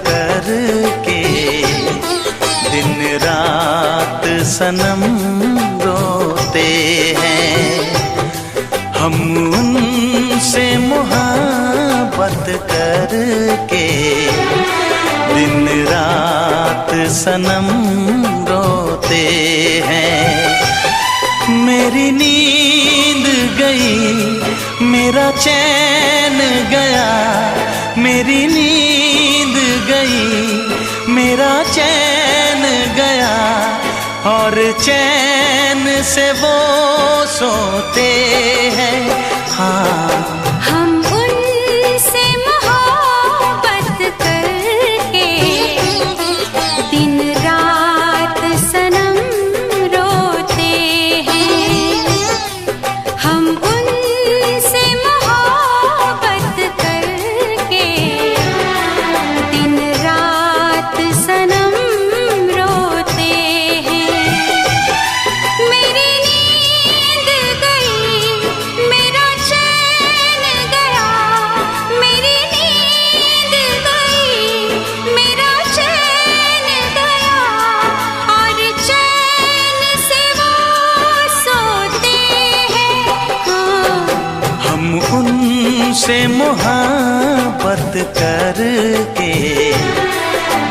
करके दिन रात सनम रोते हैं। हम उनसे मोहब्बत करके दिन रात सनम रोते हैं। मेरी नींद गई, मेरा चैन गया, मेरी नींद गई, मेरा चैन गया, और चैन से वो सोते हैं। हाँ, हम उनसे मोहब्बत करके दिन रात सनम रोते हैं। हम उनसे मोहब्बत करके दिन रात सनम रोते हैं। मेरी नींद गई, मेरा चैन गया, मेरी नींद गई, मेरा चैन गया, और चैन से वो सोते हैं। हाँ, हम उनसे मोहब्बत करके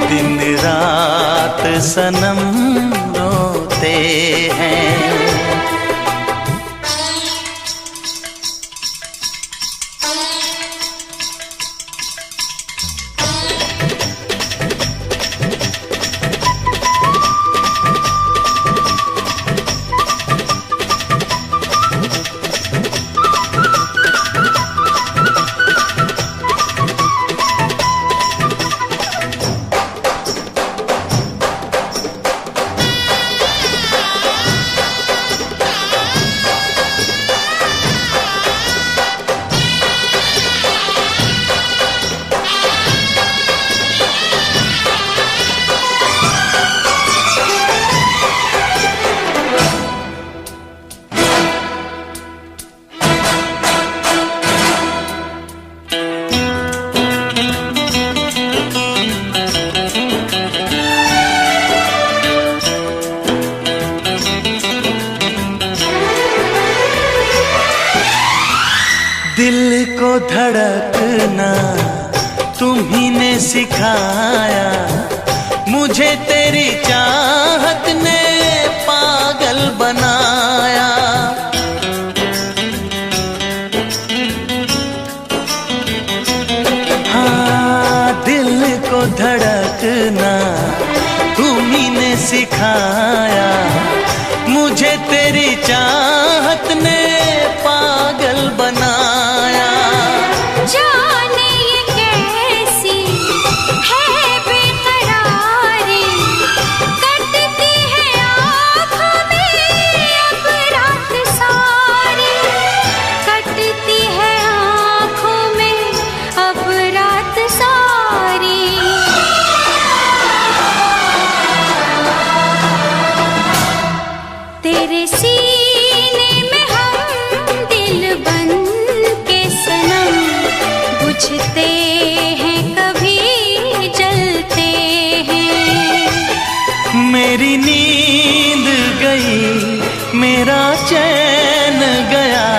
दिन रात सनम रोते हैं। दिल को धड़कना तुम्ही ने सिखाया, मुझे तेरी चाहत ने पागल बनाया। हाँ, दिल को धड़कना तुम्ही ने सिखाया, मुझे तेरी चाहत ने पागल बनाया। जाने ये कैसी है बेकरारी, कटती है आँखों में अब रात सारी, कटती है आँखों में अब रात सारी। तेरे सीने में हम दिल बन के सनम बुझते हैं, कभी जलते हैं। मेरी नींद गई, मेरा चैन गया,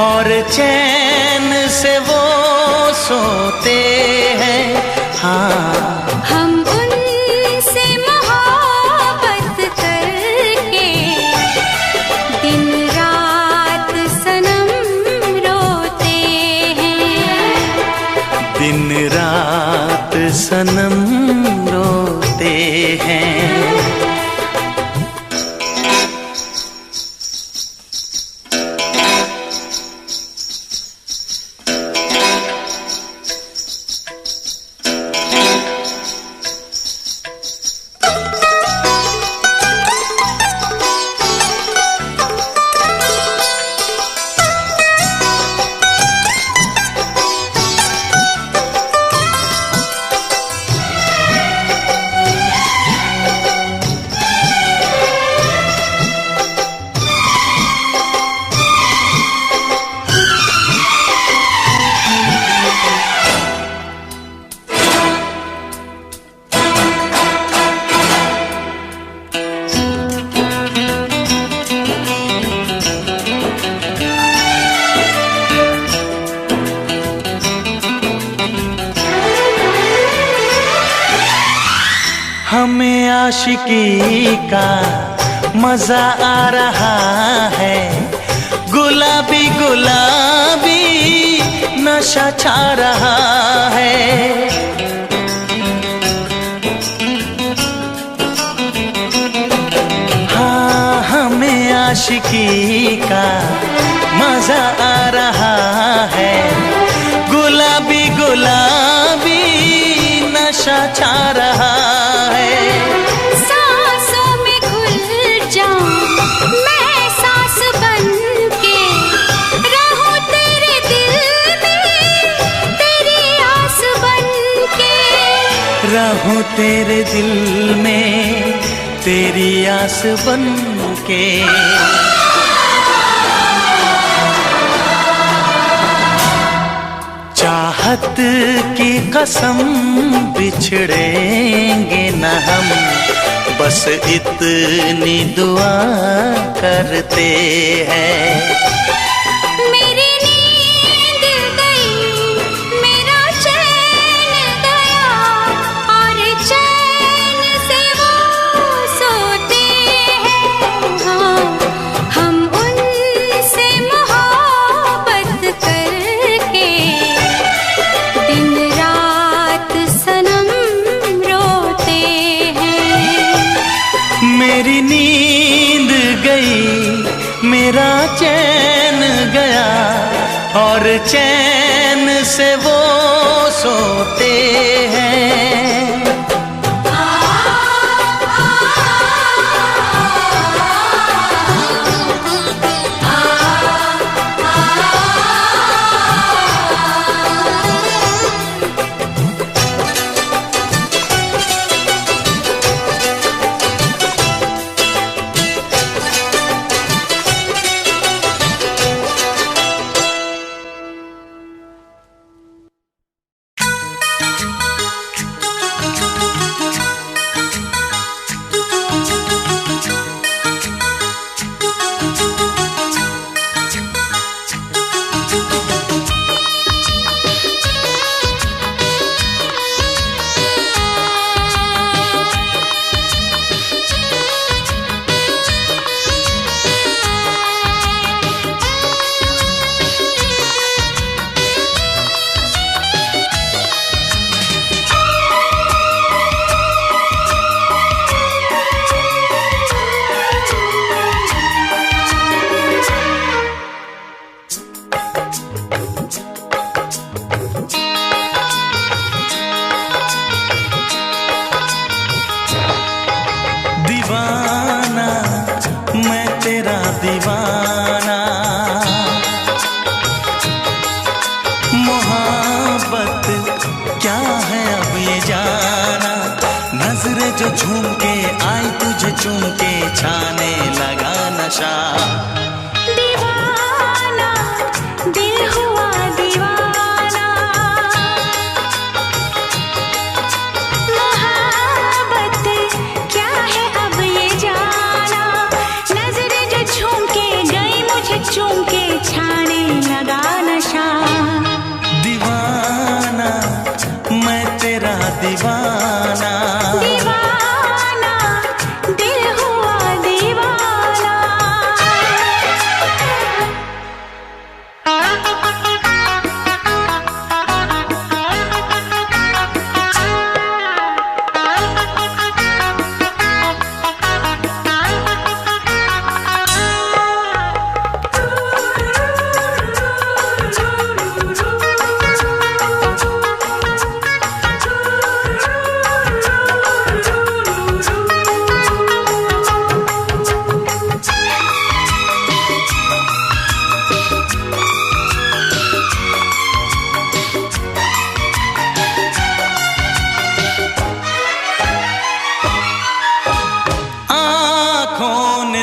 और चैन से वो सोते हैं। हाँ, हम उनसे मोहब्बत करके दिन रात सनम रोते हैं। दिन रात सनम रोते हैं। हमें आशिकी का मजा आ रहा है, गुलाबी गुलाबी नशा छा रहा है। हाँ, हमें आशिकी का मजा आ रहा है, गुलाबी गुलाबी नशा छा रहा है। सांसों में घुल जाऊं मैं सांस बन के, रहूं तेरे दिल में तेरी आस बन के, रहूं तेरे दिल में तेरी आस बन के। चाहत की कसम बिछड़ेंगे न हम, बस इतनी दुआ करते हैं। मेरी नींद गई, मेरा चैन गया, और चैन से वो सोते हैं। हाँ, हम उनसे मोहब्बत करके दिन रात सनम रोते हैं। मेरी नींद गई, मेरा चैन गया, और चैन से वो सोते हैं। दीवाना मैं तेरा दीवाना, मोहब्बत क्या है अब ये जाना। नजरें जो झूम के आई तुझे चूम के, छाने लगा नशा। दीवाना दिल हुआ दीवाना, मोहब्बत क्या है अब ये जाना। नजरें जो झूम के गई मुझे चूम के, छाने लगा नशा। दीवाना मैं तेरा दीवाना, दीवाना दिल हुआ दीवाना।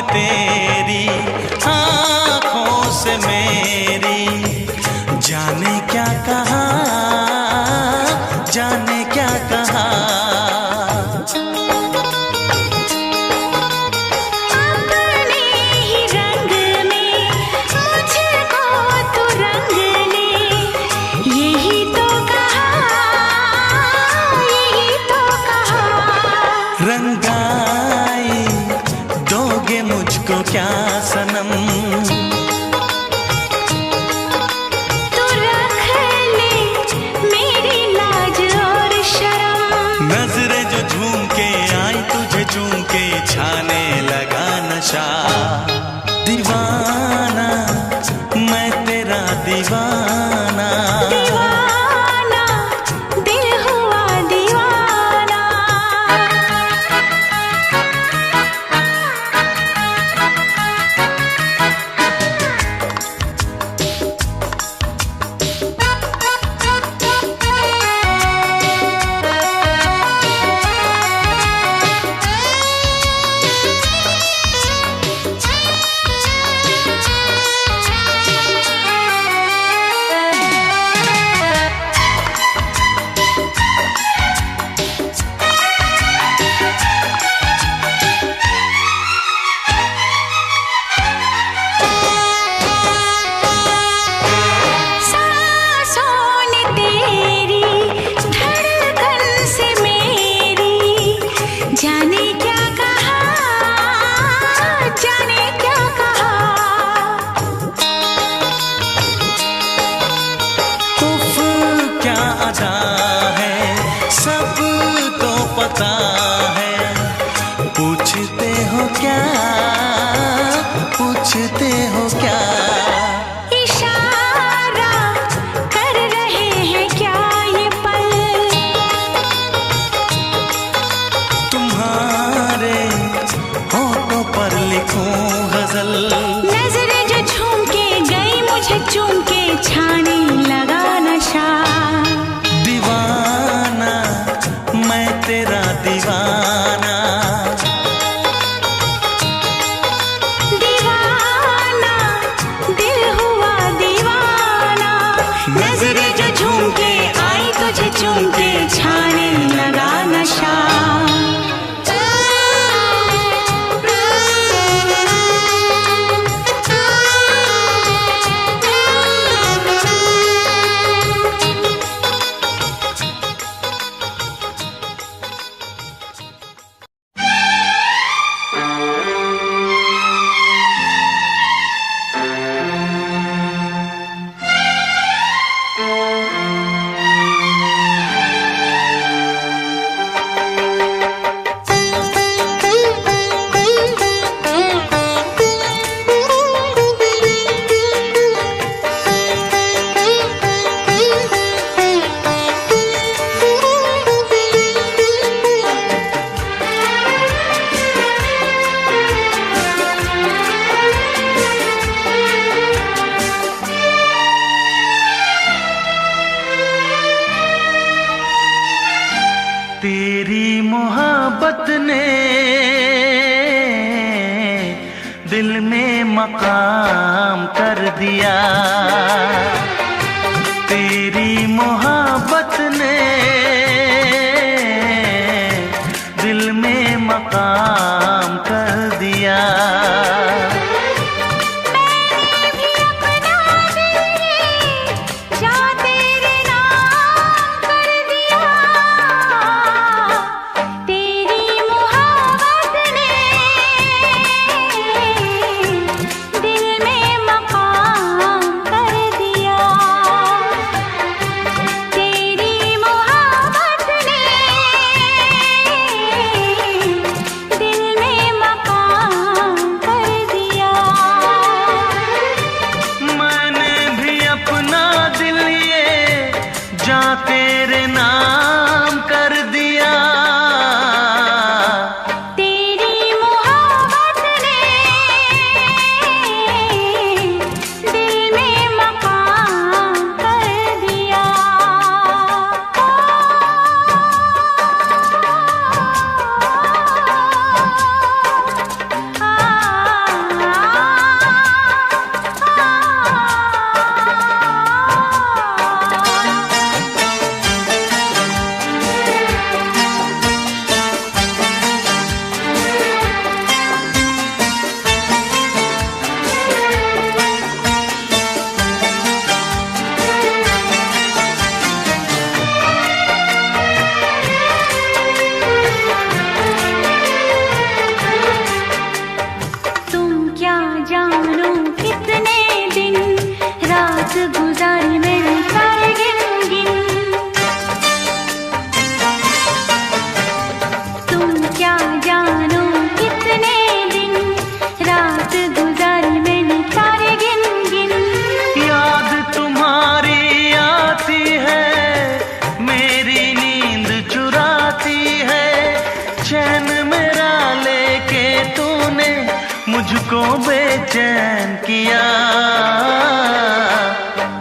तेरी आँखों से मेरी जाने क्या कहा, जाने क्या कहा। अपने ही रंग में मुझको तो रंग ले, यही तो कहा, यही तो कहा। क्या सनम। तू रख ले मेरी लाज और शर्म। नजरें जो झूम के आई तुझे चूम के छाने लगा नशा। दीवाना मैं तेरा दीवाना। दीवाना दिल हुआ दीवाना। जाने क्या कहा, जाने क्या कहा। उफ क्या अदा है सब तो पता है। पूछते हो क्या, पूछते हो क्या। इशारा कर रहे हैं क्या ये पल। तुम्हारे होठों पर लिखूं गजल। नजरें जो झूम के गई मुझे चूम के छाने लगा नशा। दीवाना मैं तेरा दीवाना। दीवाना दिल हुआ दीवाना। नजरें जो झूम के आई तुझे चूम के छाने लगा नशा। तेरी मोहब्बत ने दिल में मकाम कर दिया। तेरी मोहब्बत ने दिल में मकाम कर दिया। दिल मुझको बेचैन किया।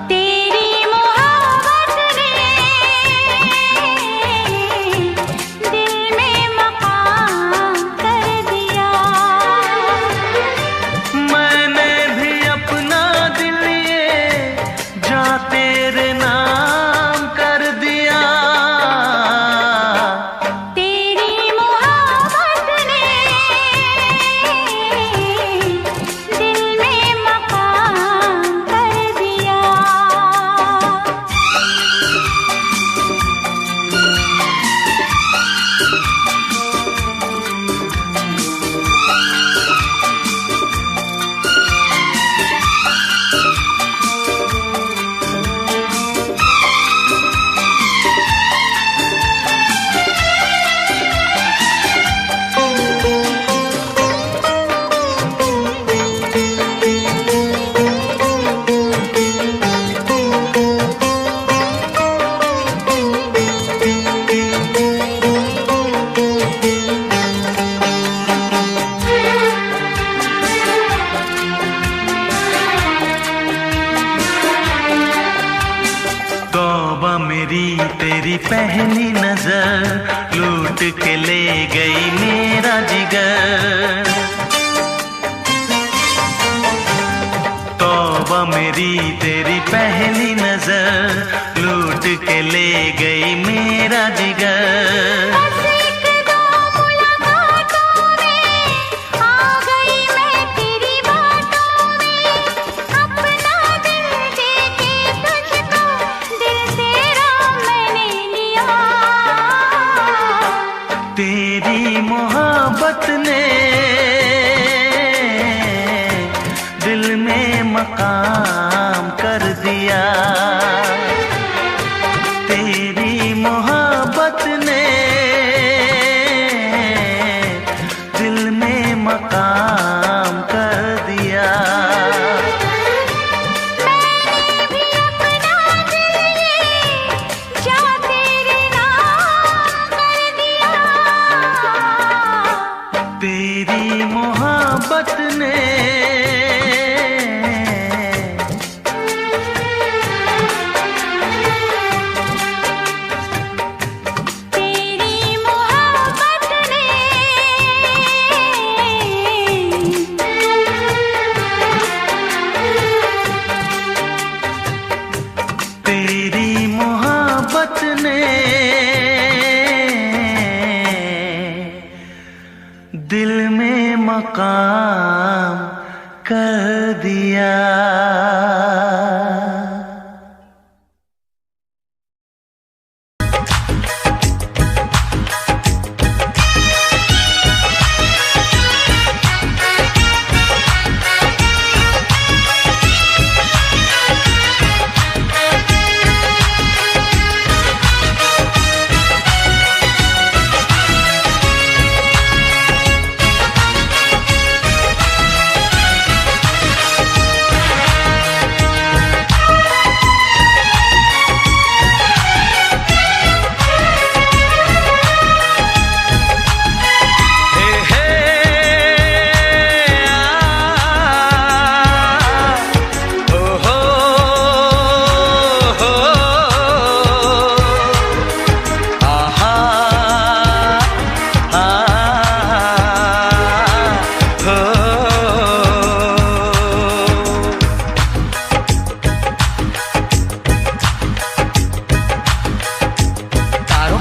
तेरी मोहब्बत ने दिल में मकाम कर दिया। मैंने भी अपना दिल ये जा तेरे नाम कर दिया। तेरी मोहब्बत ने दिल में मकाम कर दिया। तौबा मेरी तेरी पहली नजर लूट के ले गई मेरा जिगर। तौबा मेरी तेरी पहली नजर लूट के ले गई मेरा जिगर। बस एक दो मुलाकातों में आ गई मैं तेरी बातों में। अपना दिल देके तुझको दिल तेरा मैंने लिया। तेरी मोहब्बत ने दिल में मकाम कर दिया। तेरी मोहब्बत ने दिल में मकाम कर दिया। मैंने भी अपना दिल ये जा तेरे नाम कर दिया। तेरी मोहब्बत ने तेरी मोहब्बत ने तेरी मोहब्बत ने दिल में मकाम कर दिया।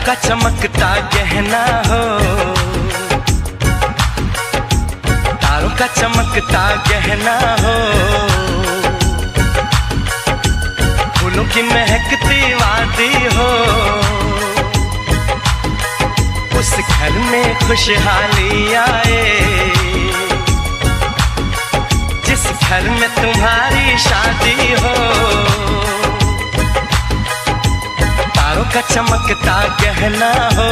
का चमकता गहना हो, तारों का चमकता गहना हो, फूलों की महकती वादी हो, उस घर में खुशहाली आए जिस घर में तुम्हारी शादी हो। तारों का चमकता गहना हो,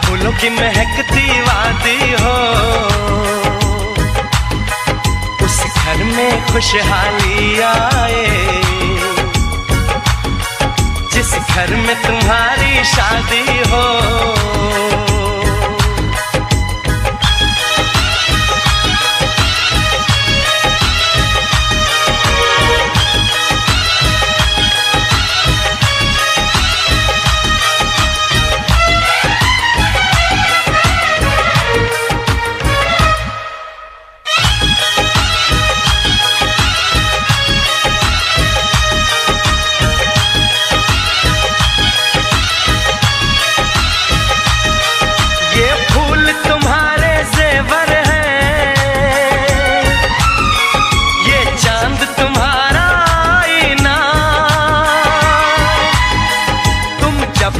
फूलों की महकती वादी हो, उस घर में खुशहाली आए जिस घर में तुम्हारी शादी हो।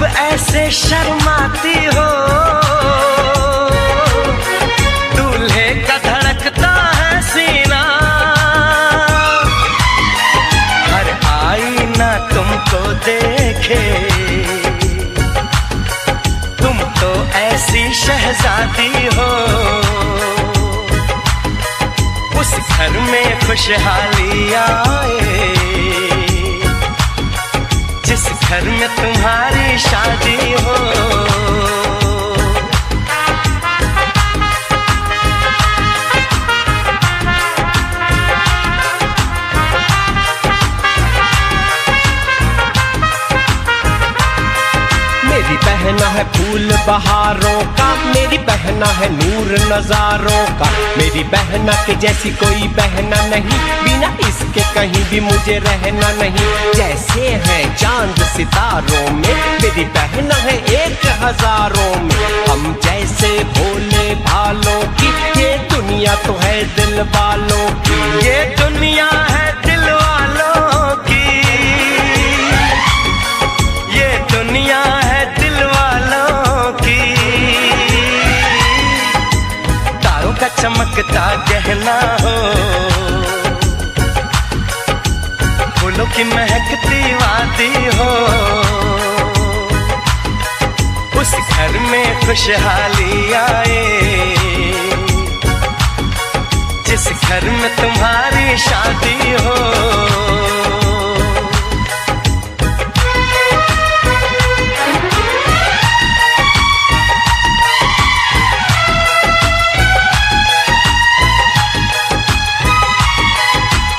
कब ऐसे शर्माती हो, दूल्हे का धड़कता है सीना, हर आईना तुमको देखे, तुम तो ऐसी शहजादी हो, उस घर में खुशहाली आए जिस घर में तुम्हारी शादी हो। मेरी बहना है फूल बहारों का, मेरी बहना है नूर नजारों का, मेरी बहना के जैसी कोई बहना नहीं, बिना इसके कहीं भी मुझे रहना नहीं। जैसे है चांद सितारों में, मेरी बहना है 1000 में, हम जैसे भोले भालों की, ये दुनिया तो है दिल वालों की, ये दुनिया है दिल वालों की, ये दुनिया है दिल वालों की। तारों का चमकता गहना हो, फूलों की महकती वादी हो, उस घर में खुशहाली आए जिस घर में तुम्हारी शादी हो।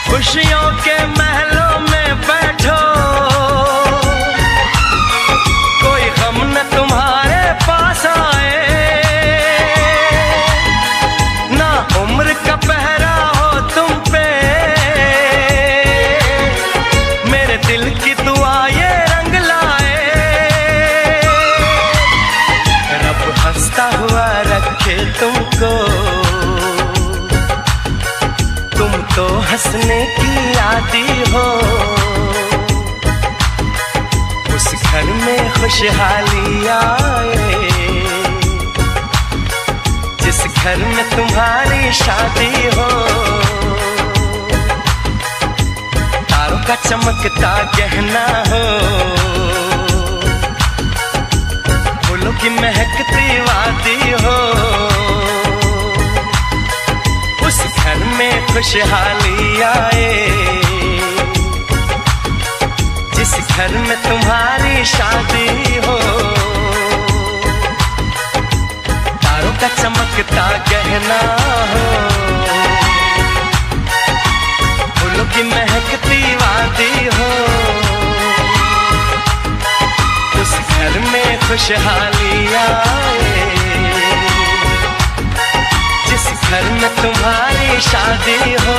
खुशियों के महलों में बैठो, कोई गम न तुम्हारे पास आए, ना उम्र का पहरा हो तुम पे, मेरे दिल की दुआ ये रंग लाए, रब हंसता हुआ रखे तुमको, तुम तो हंसने की आदी हो, उस घर में खुशहाली आए जिस घर में तुम्हारी शादी हो। तारों का चमकता गहना हो, फूलों की महकती वादी हो, उस घर में खुशहाली आए जिस घर में तुम्हारी शादी हो। तारों का चमकता गहना हो, फूलों की महकती वादी हो, उस घर में खुशहाली आए जिस घर में तुम्हारी शादी हो।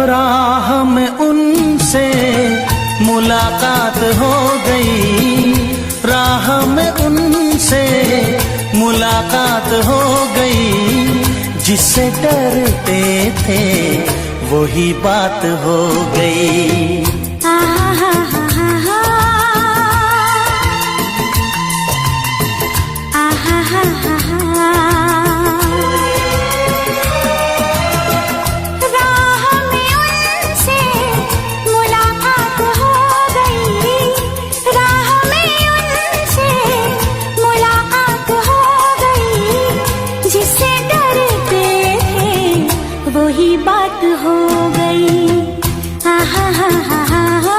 राह में उनसे मुलाकात हो गई, राह में उनसे मुलाकात हो गई, जिससे डरते थे वही बात हो गई। वही बात हो गई। आहा हा हा हा हा,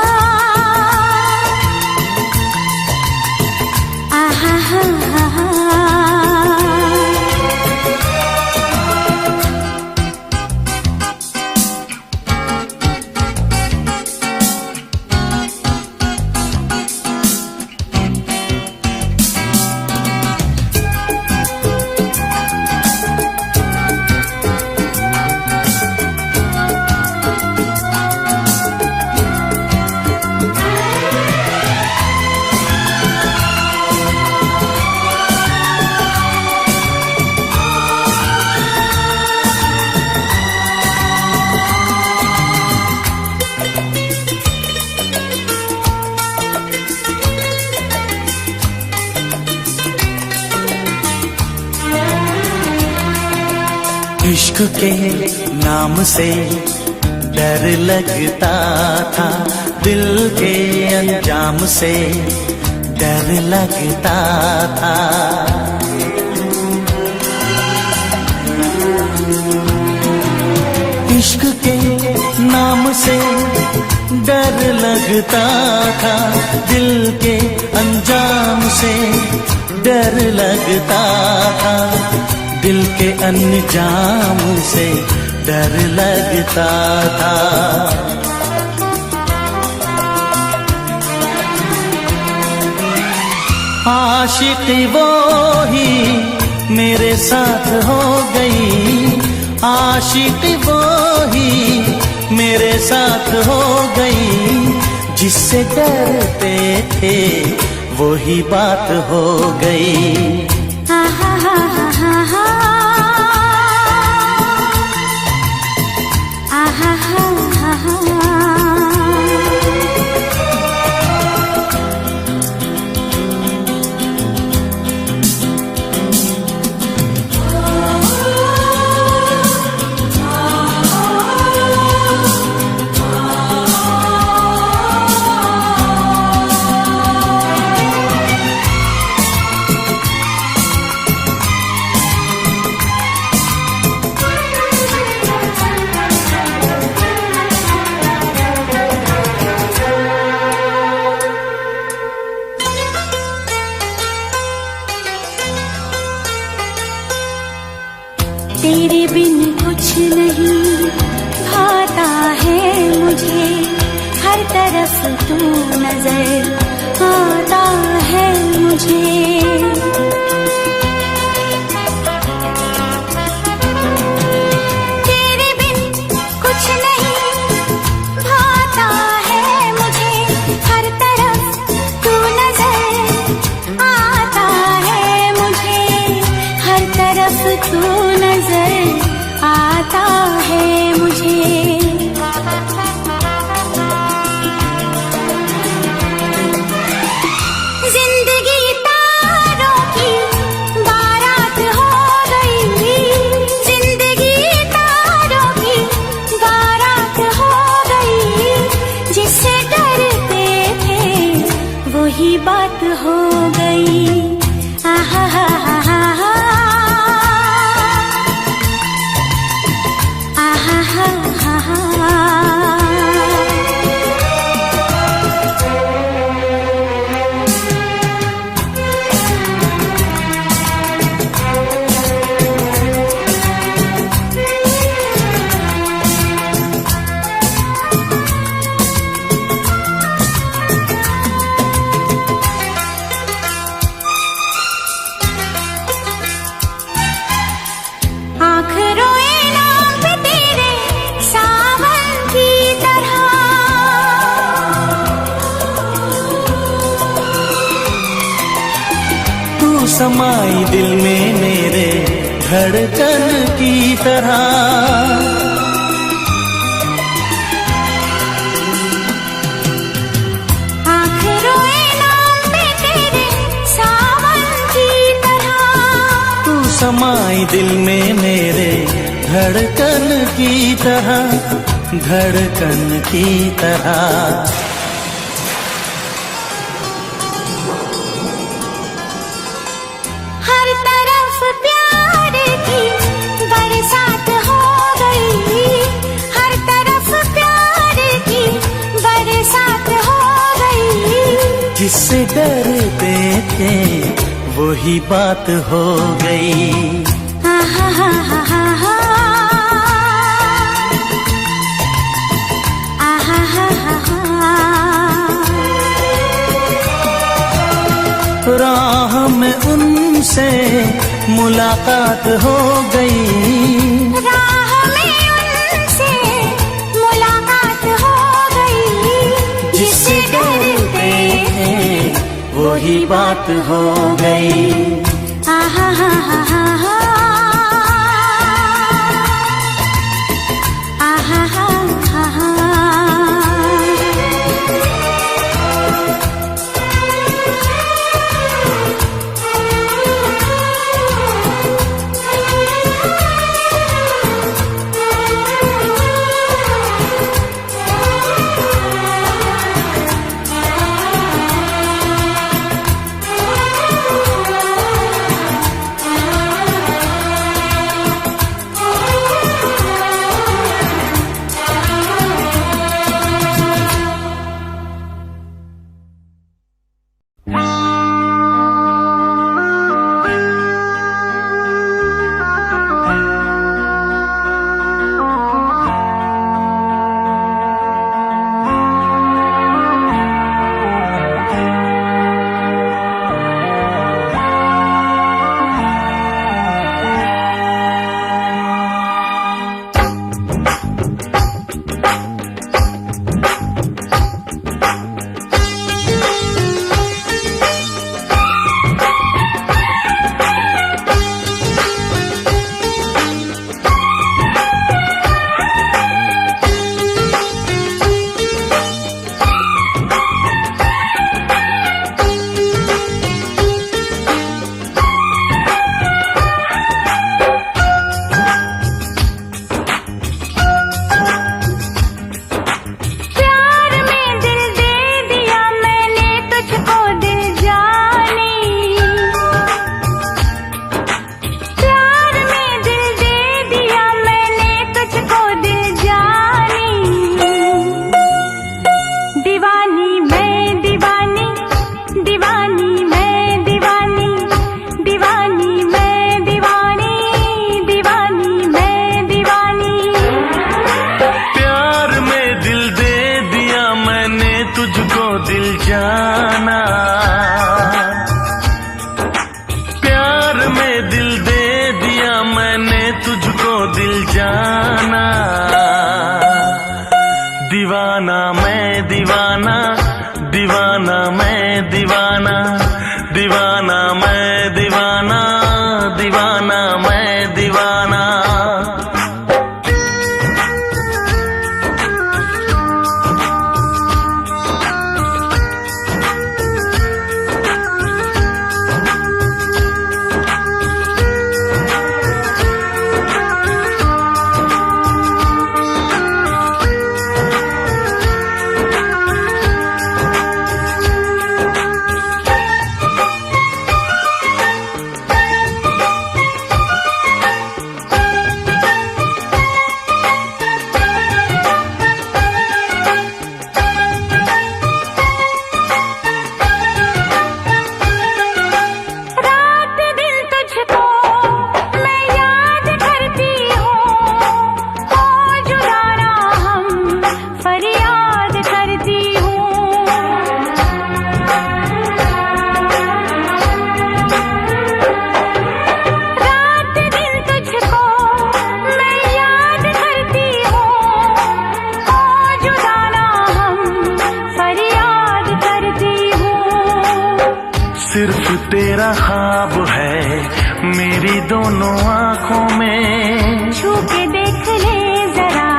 आहा हा हा हा। इश्क के नाम से डर लगता था, दिल के अंजाम से डर लगता था। इश्क के नाम से डर लगता था, दिल के अंजाम से डर लगता था, दिल के अंजाम से डर लगता था। आशिकी वो ही मेरे साथ हो गई, आशिकी वो ही मेरे साथ हो गई, जिससे डरते थे वही बात हो गई। आहा हा हा हा हा, आहा हा हा हा। तेरे बिन कुछ नहीं भाता है मुझे, हर तरफ तू नजर आता है मुझे। तेरे बिन कुछ नहीं भाता है मुझे, हर तरफ तू नजर आता है मुझे, हर तरफ तू नजर आता है मुझे। जिंदगी तारों की बारात हो गई, जिंदगी तारों की बारात हो गई, जिससे डरते थे वही बात हो गई। आहा हा हा हा हा, आहा हा हा हा। आँख रोए नाम पे तेरे सावन की तरह, तू समाई दिल में मेरे धड़कन की तरह। आँख रोए नाम पे तेरे सावन की तरह। तू समाई दिल में मेरे धड़कन की तरह, धड़कन की तरह। हर तरफ प्यार की बरसात हो गई, हर तरफ प्यार की बरसात हो गई। जिससे डरते थे वही बात हो गई। आहा हा हा हा हा, आहा हा हा हा। राह में उनसे मुलाकात हो गई, राह में उनसे मुलाकात हो गई। जिससे डरते थे वही बात हो गई। आहा हा हा हा हा, आहा हा हा हा। बाहों में। छू के देख ले जरा,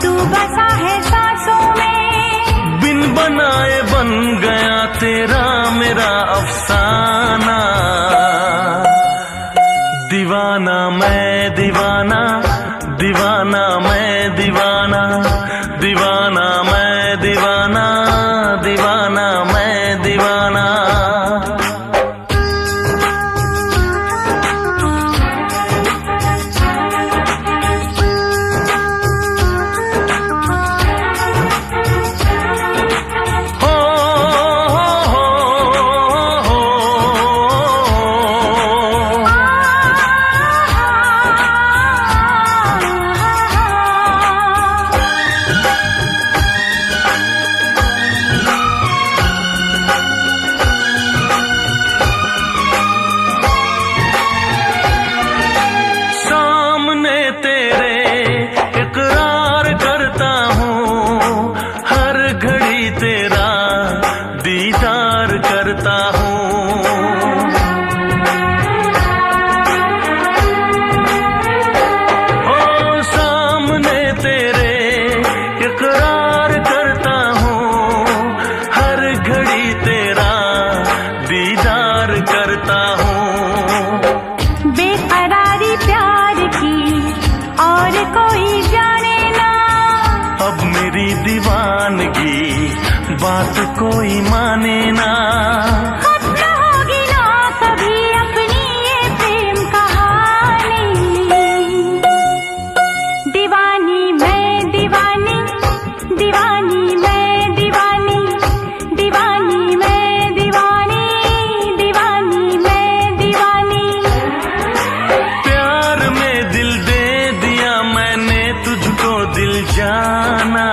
तू बसा है सांसों में। बिन बनाए बन गया तेरा मेरा अफसाना। दीवाना मैं दीवाना, दीवाना मैं दीवाना, दीवाना मैं दीवाना, दीवाना मैं दीवाना। बात कोई माने ना। खत्म होगी ना कभी अपनी ये प्रेम कहानी। दीवानी मैं दीवानी, दीवानी मैं दीवानी, दीवानी मैं दीवानी, दीवानी मैं दीवानी। प्यार में दिल दे दिया मैंने तुझको दिल जाना।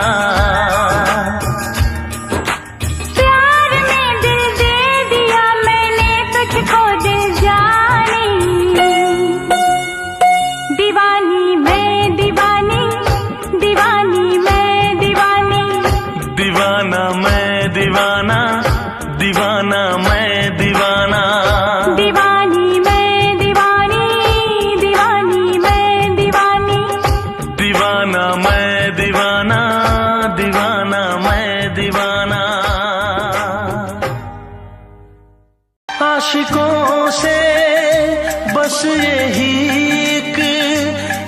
दीवाना मैं दीवाना, दीवाना मैं दीवाना, दीवानी मैं दीवानी, दीवानी मैं दीवानी, दीवाना मैं दीवाना, दीवाना मैं दीवाना। आशिकों से बस यही एक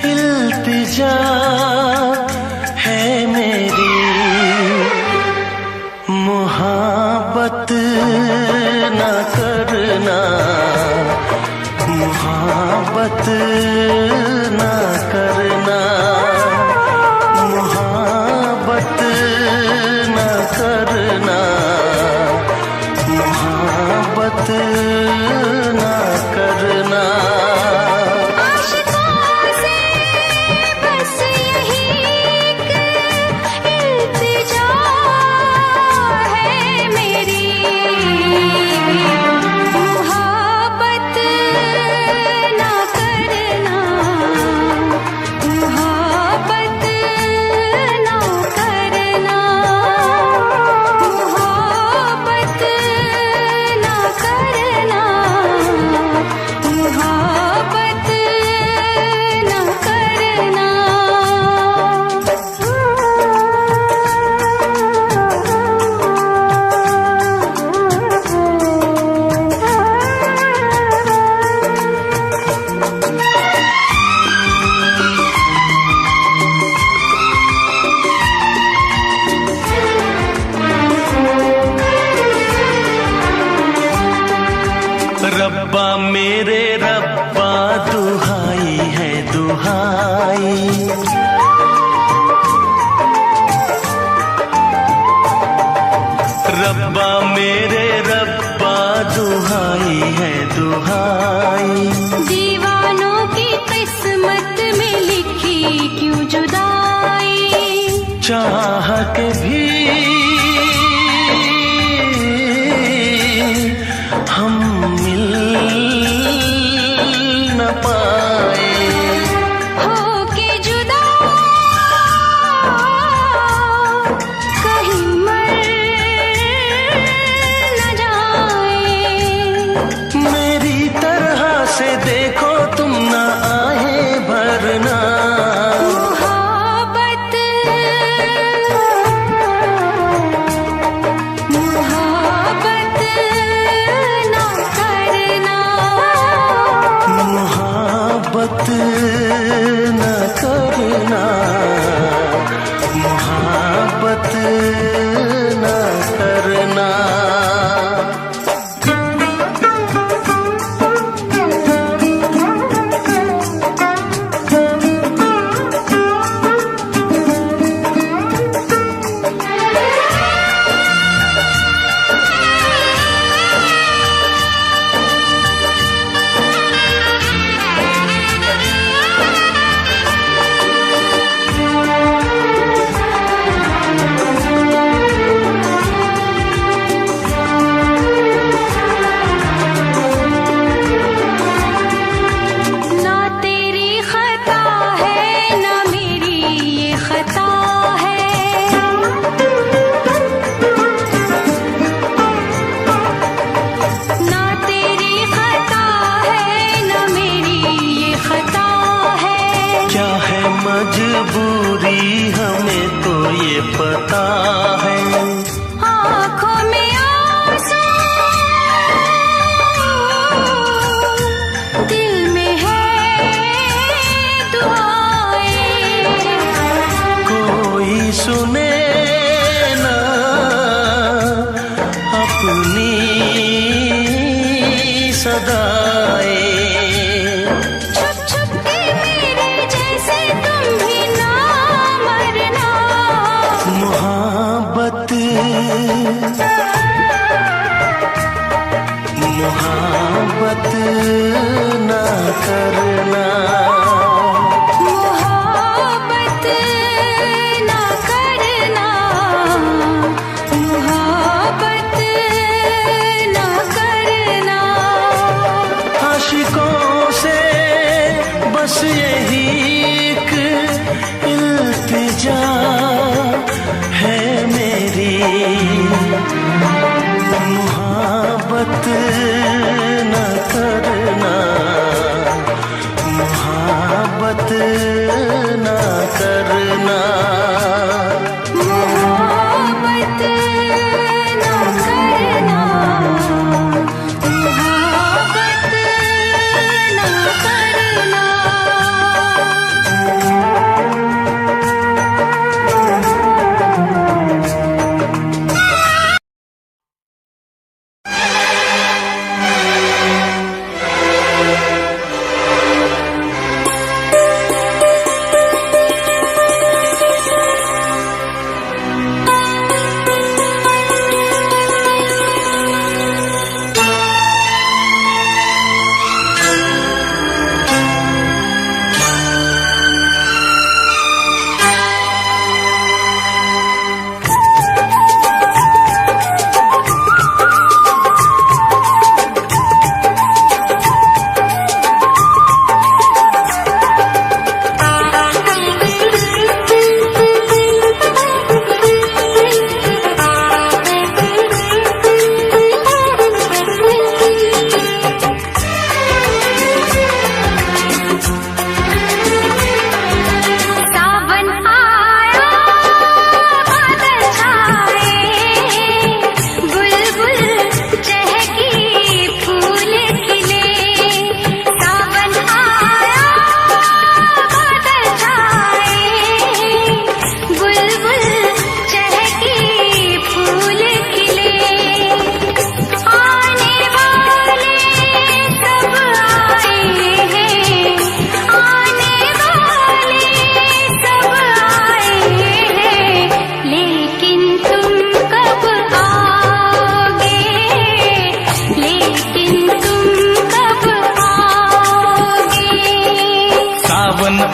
इल्तिजा है मेरी, मोहब्बत न करना, मोहब्बत न करना, मोहब्बत न करना, मोहब्बत न करना। रब्बा मेरे रब्बा दुहाई है दुहाई, रब्बा मेरे रब्बा दुहाई है दुहाई। दीवानों की किस्मत में लिखी क्यों जुदाई, चाह के भी हम मिल न पाए, होके जुदा कहीं मर न जाए। मेरी तरह से देखो तुम न आए मोहब्बत न करना, मोहब्बत न करना। मजबूरी हमें तो ये पता है, आँखों में आंसू, दिल में है दुआएं। कोई सुने ना अपनी सदाएं, मोहब्बत न करना, मोहब्बत न करना, मोहब्बत न करना। आशिकों से बस यही एक इल्तिजा है मेरी, मोहब्बत न करना, मोहब्बत न करना, मोहब्बत न करना, मोहब्बत न करना।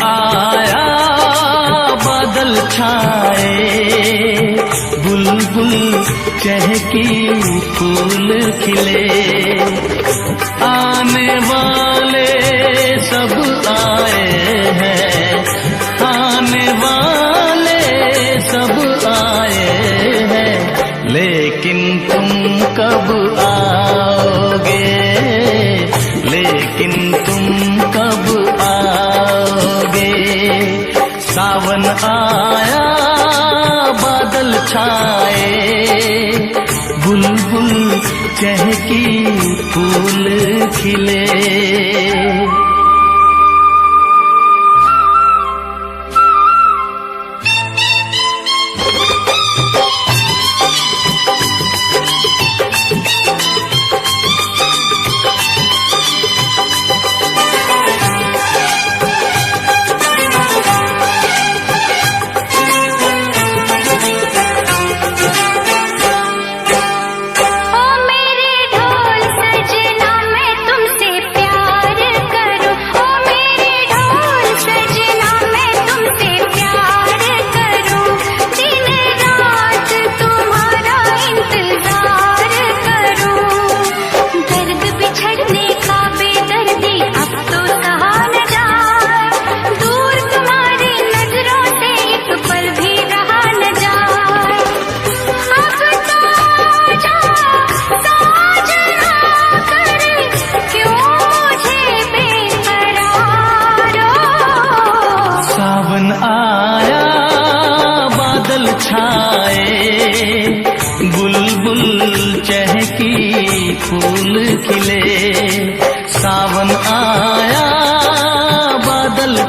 आया बादल छाए, बुलबुल चहकी फूल खिले, आने वाले सब आए हैं, आने वाले सब आए हैं, लेकिन तुम कब आओगे, लेकिन तुम कब आओगे। सावन आया बादल छाए, बुलबुल चहकी फूल खिले।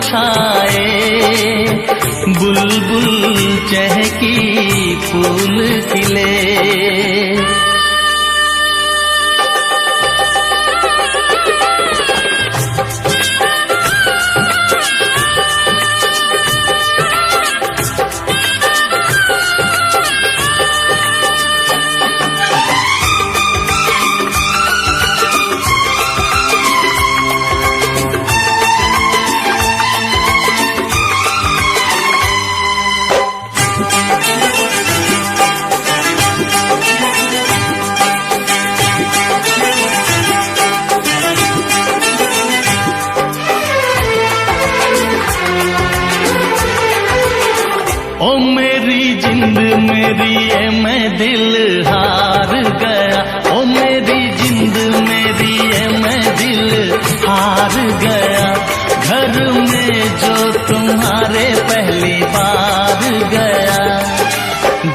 छाए, बुलबुल चहकी फूल खिले। ओ मेरी जिंद मेरी ये मैं दिल हार गया, ओ मेरी जिंद मेरी ये मैं दिल हार गया। घर में जो तुम्हारे पहली बार गया,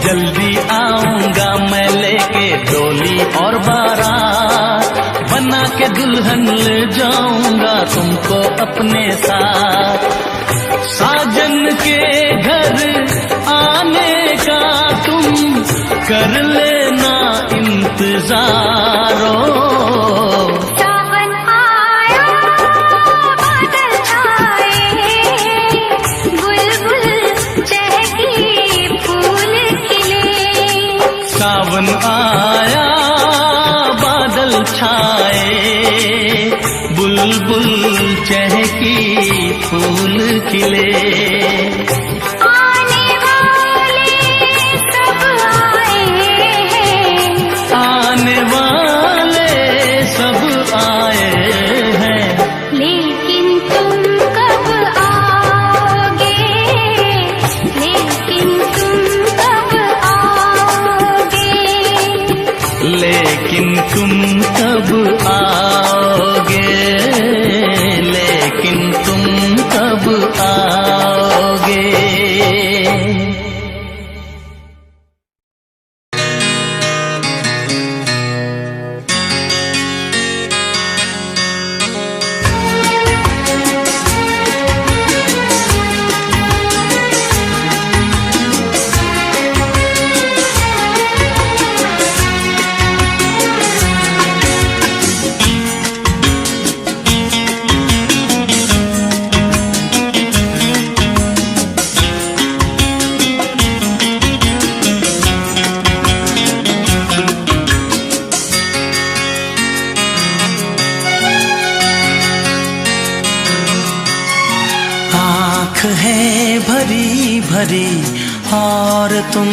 जल्दी आऊंगा मैं लेके डोली और बारात, बना के दुल्हन ले जाऊंगा तुमको अपने साथ। साजन के घर आने का तुम कर लेना इंतजारो। सावन आया बादल छाए, बुलबुल चहकी फूल खिले। सावन आया बादल छाए, बुलबुल चहकी फूल खिले। आने वाले सब आए हैं, आने वाले सब आए हैं, लेकिन तुम कब आओगे, लेकिन तुम कब आओगे। लेकिन तुम कब आओगे, लेकिन तुम कब आओगे। आँख है भरी भरी और तुम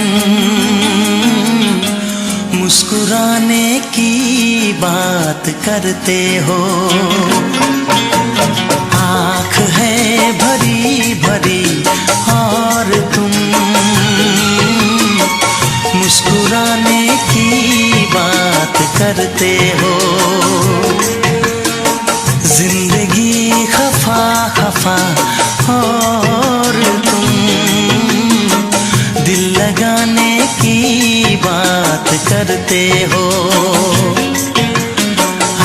मुस्कुराने की बात करते हो। आँख है भरी भरी और तुम मुस्कुराने की बात करते हो। जिंदगी खफा खफा और तुम दिल लगाने की बात करते हो।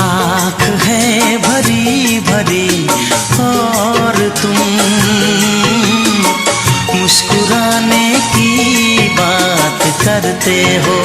आँख है भरी भरी और तुम मुस्कुराने की बात करते हो।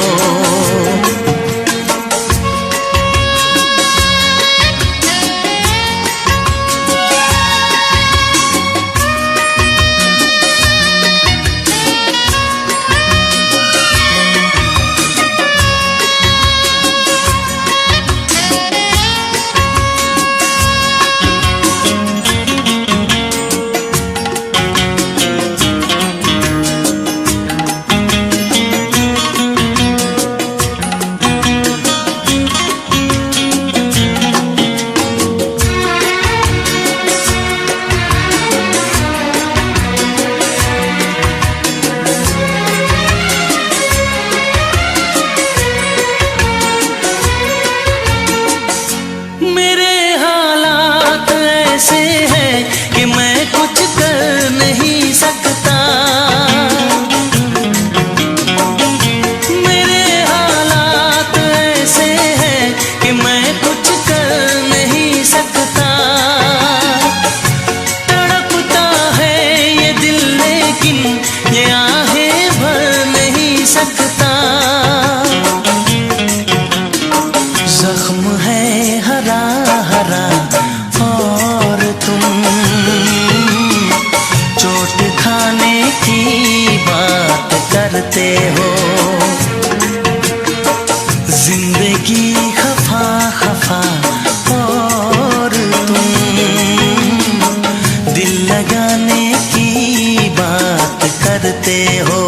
मुस्कुराने की बात करते हो,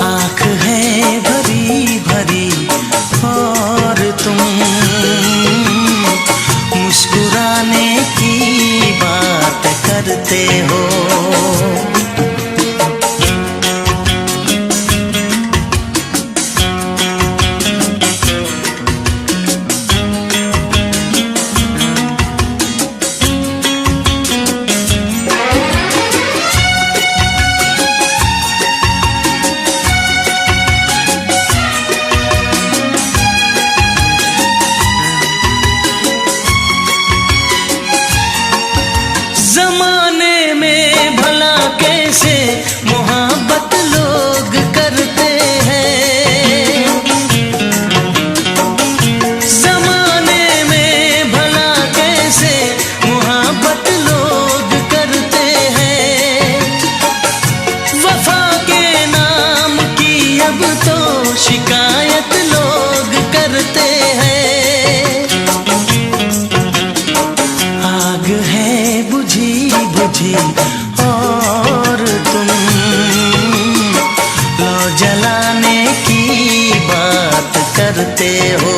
आँख है भरी भरी और तुम मुस्कुराने की बात करते हो। जमाने में भला कैसे मोहब्बत लोग करते हैं, जमाने में भला कैसे मोहब्बत लोग करते हैं। वफा के नाम की अब तो शिकायत लोग करते हैं। आग है बुझी बुझी और तुम लो जलाने की बात करते हो।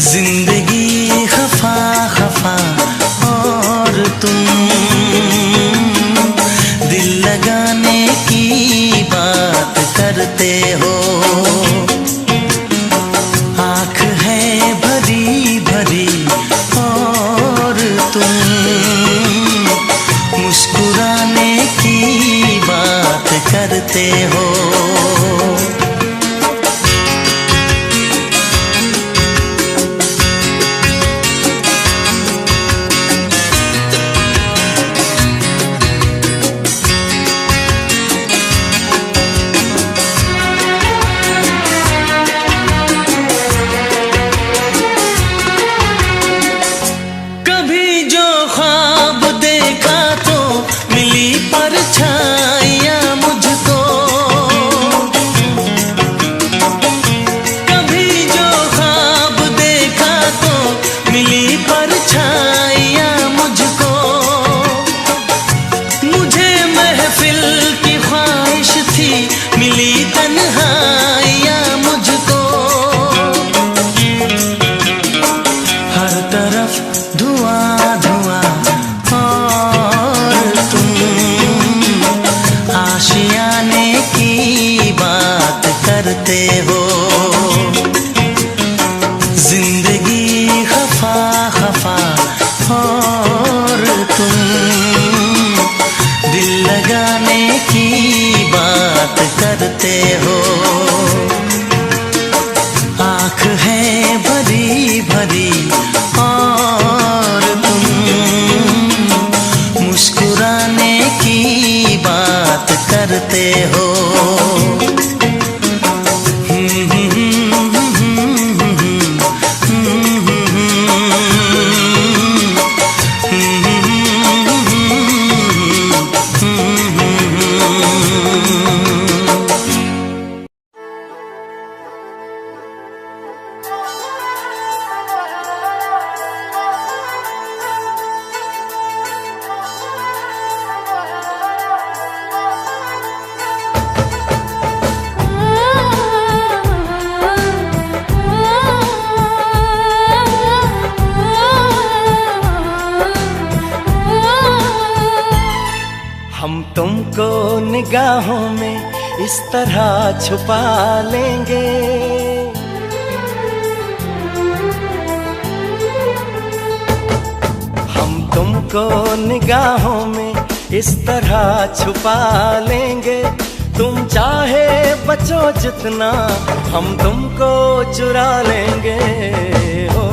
जिंदगी खफा खफा और तुम दिल लगाने की बात करते हो। आँख है भरी भरी और तुम मुस्कुराने की बात करते हो। कभी जो ख्वाब देखा तो मिली परछाइयाँ मुझको, कभी जो ख्वाब देखा तो मिली परछाइयाँ मुझको। मुझे महफिल की ख्वाहिश थी मिली तन्हाइयाँ मुझको। हर तरफ धुआं धुआं और तुम आशियाने की बात करते हो। जिंदगी खफा खफा और तुम दिल लगाने की बात करते हो। आँख है भरी भरी और तुम मुस्कुराने की बात करते हो। हम तुमको निगाहों में इस तरह छुपा लेंगे, हम तुमको निगाहों में इस तरह छुपा लेंगे। तुम चाहे बचो जितना हम तुमको चुरा लेंगे। हो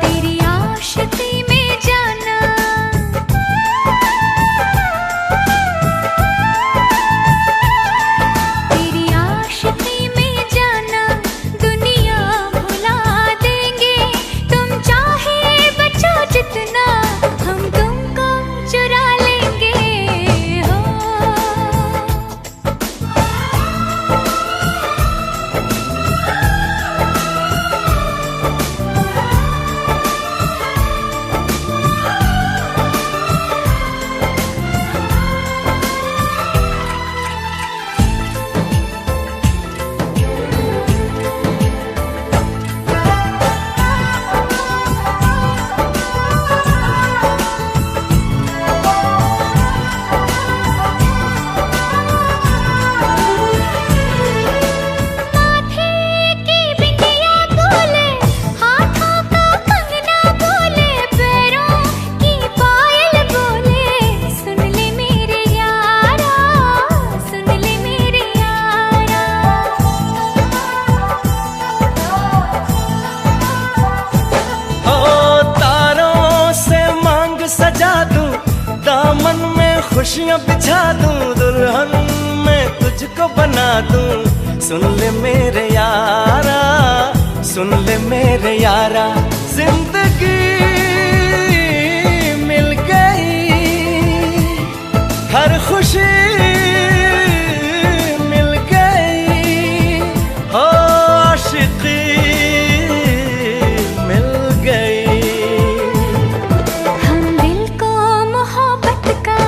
तेरी आशिकी में जाना, तेरी आशिकी में जाना दुनिया भुला देंगे। तुम चाहे बचो जितना हम तुमको चुरा लेंगे। हो खुशियां बिछा दूं दुल्हन मैं तुझको बना दूं। सुन ले मेरे यारा, सुन ले मेरे यारा, जिंदगी मिल गई, हर खुशी मिल गई, हो आशिकी मिल गई। हम दिल को मोहब्बत का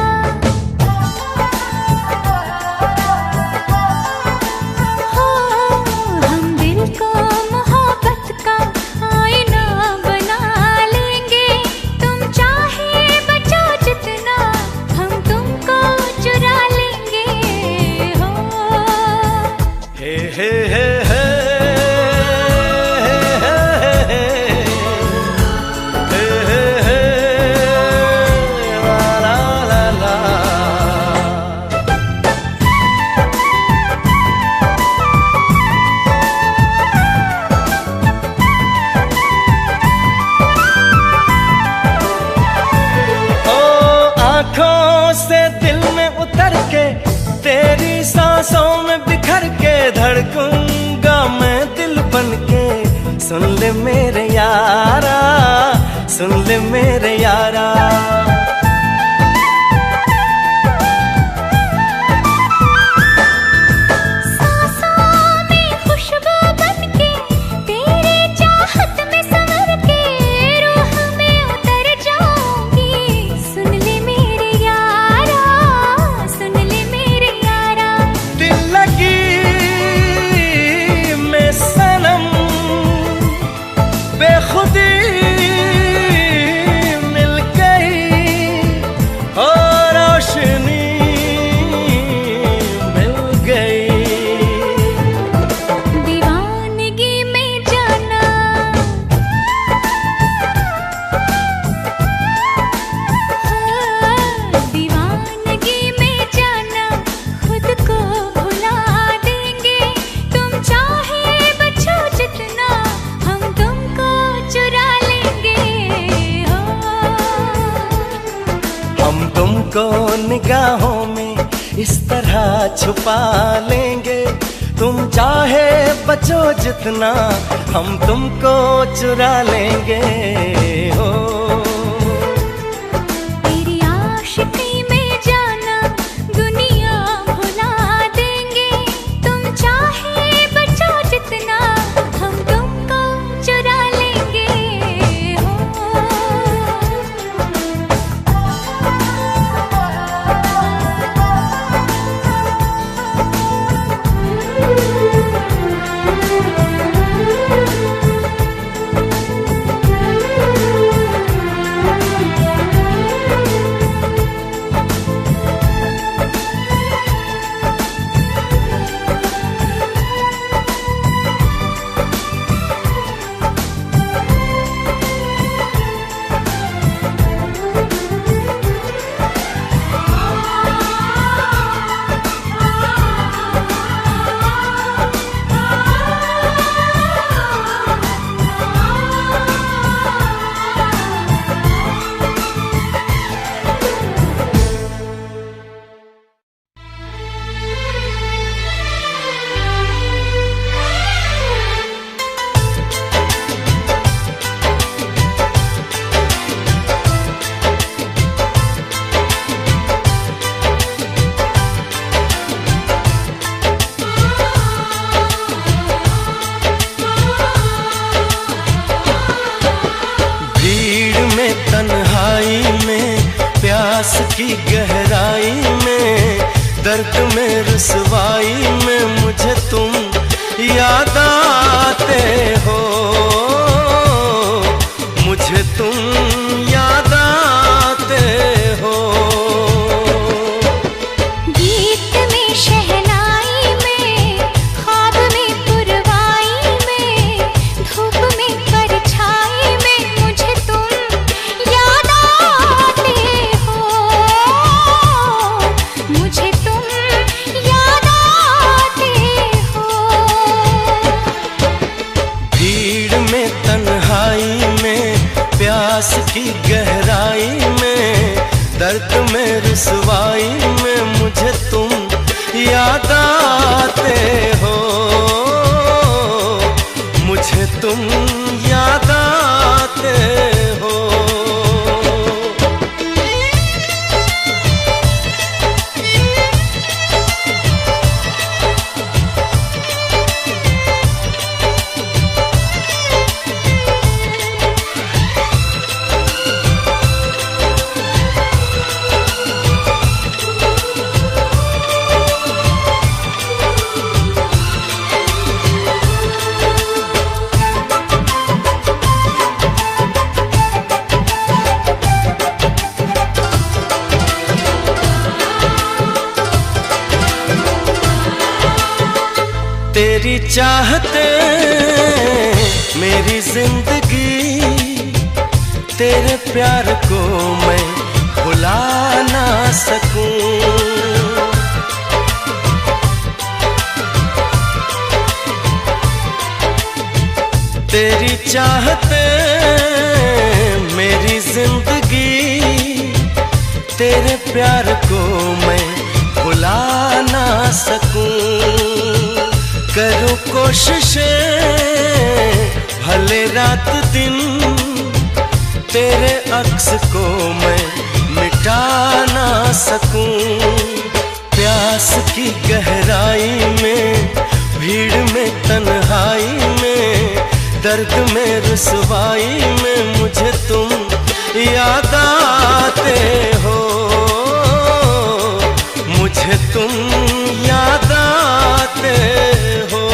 हो, हम दिल को मोहब्बत का आईना बना लेंगे। तुम चाहे बचो जितना, हम तुमको चुरा लेंगे हो। हे हे हे हे से दिल में उतर के, तेरी सांसों में बिखर के धड़कूंगा मैं दिल बन के। सुन ले मेरे यारा, सुन ले मेरे यारा, बेखुदी मिल गई, और रोशनी मिल गई। दीवानगी में जाना, दीवानगी में जाना, खुद को भुला देंगे। तुम चाहे बचो जितना, हम तुमको चुरा लेंगे हो। हम तुमको निगाहों में इस तरह छुपा लेंगे। तुम चाहे बचो जितना, हम तुमको चुरा लेंगे हो। तेरी आशिकी में जाना, दुनिया भुला देंगे। तुम चाहे बचो जितना, हम तुमको चुरा लेंगे हो। तन्हाई में, प्यास की गहराई में, दर्द में रुसवाई में मुझे तुम याद आते हो, मुझे तुम याद आते हो। गीत में शहनाई में, ख्वाब में पुरवाई में, धूप में परछाई में मुझे तुम याद आते हो, मुझे तुम याद आते हो। भीड़ में तन्हाई में, प्यास की गहराई में, दर्द में रुसवाई चाहते मेरी जिंदगी, तेरे प्यार को मैं भुला ना सकूं। तेरी चाहते मेरी जिंदगी, तेरे प्यार को मैं भुला ना सकूं। करूं कोशिशें भले रात दिन, तेरे अक्स को मैं मिटा ना सकूं। प्यास की गहराई में, भीड़ में, तन्हाई में, दर्द में, रुसवाई में मुझे तुम याद आते हो, मुझे तुम याद आते हो।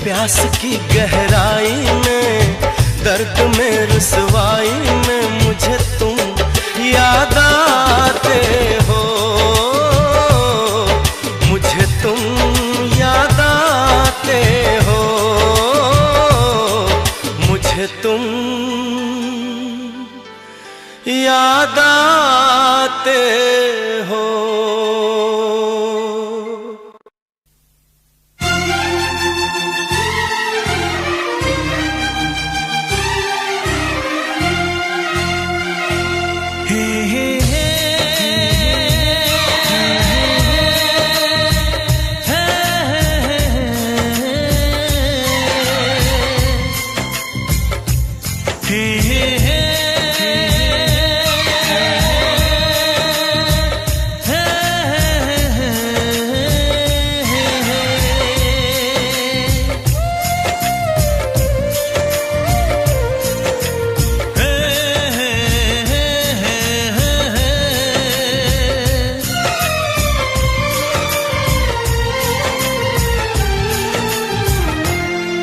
प्यास की गहराई में, दर्द में, रुसवाई में मुझे तुम याद आते हो, मुझे तुम याद आते हो, मुझे तुम याद आते हो।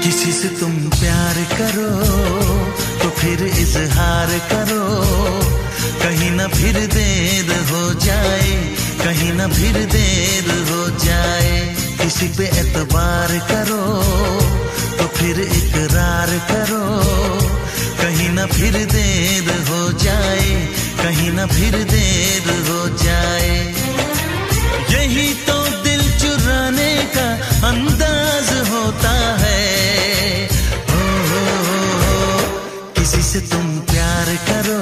किसी से तुम प्यार करो तो फिर इजहार करो, कहीं ना फिर देर हो जाए, कहीं ना फिर देर हो जाए। किसी पे एतबार करो तो फिर इकरार करो, कहीं ना फिर देर हो जाए, कहीं ना फिर देर हो जाए। यही तो दिल चुराने का अंदाज होता है। किसी से तुम प्यार करो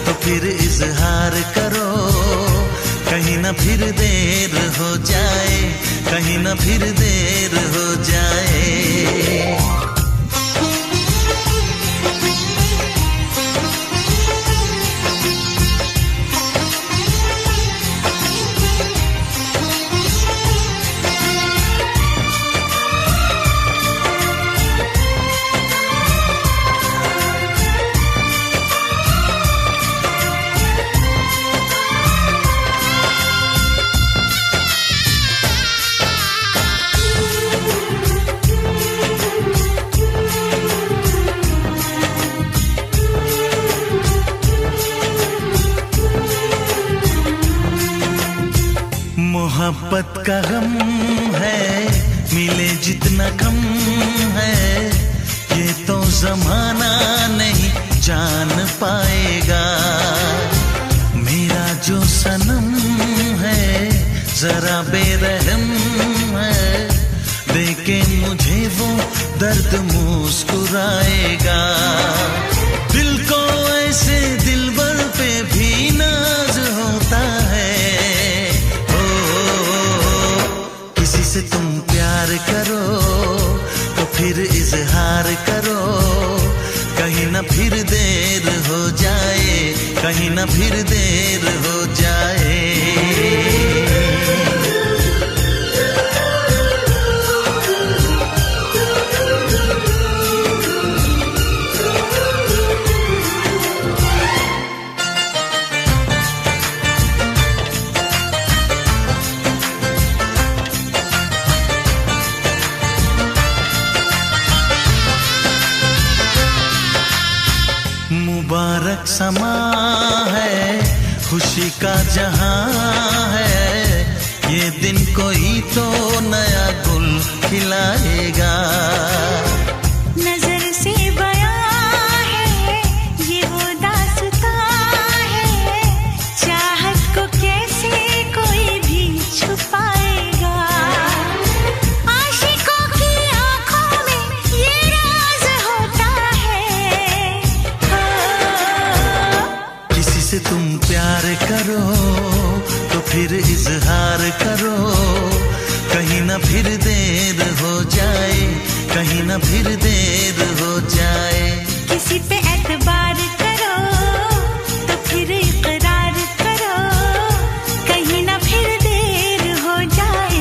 तो फिर इजहार करो, कहीं ना फिर देर हो जाए, कहीं ना फिर देर हो जाए। मोहब्बत का गम है, मिले जितना कम है, ये तो जमाना नहीं जान पाएगा। मेरा जो सनम है जरा बेरहम है, देखे मुझे वो दर्द मुस्कुराएगा। दिल को ऐसे दिलबर पे भी नाज होता है। किसी से तुम प्यार करो तो फिर इजहार करो, कहीं ना फिर देर हो जाए, कहीं ना फिर देर हो जाए। मुबारक समा है, खुशी का जहां है, ये दिन कोई तो नया गुल खिलाएगा। नजर से बयां है ये वो दास्तां है, चाहत को कैसे कोई भी छुपाएगा। आशिकों की आंखों में ये राज होता है। किसी से तुम प्यार करो तो फिर इजहार करो, कहीं ना फिर देर हो जाए, कहीं ना फिर देर हो जाए। किसी पे एतबार करो तो फिर इकरार करो, कहीं ना फिर देर हो जाए,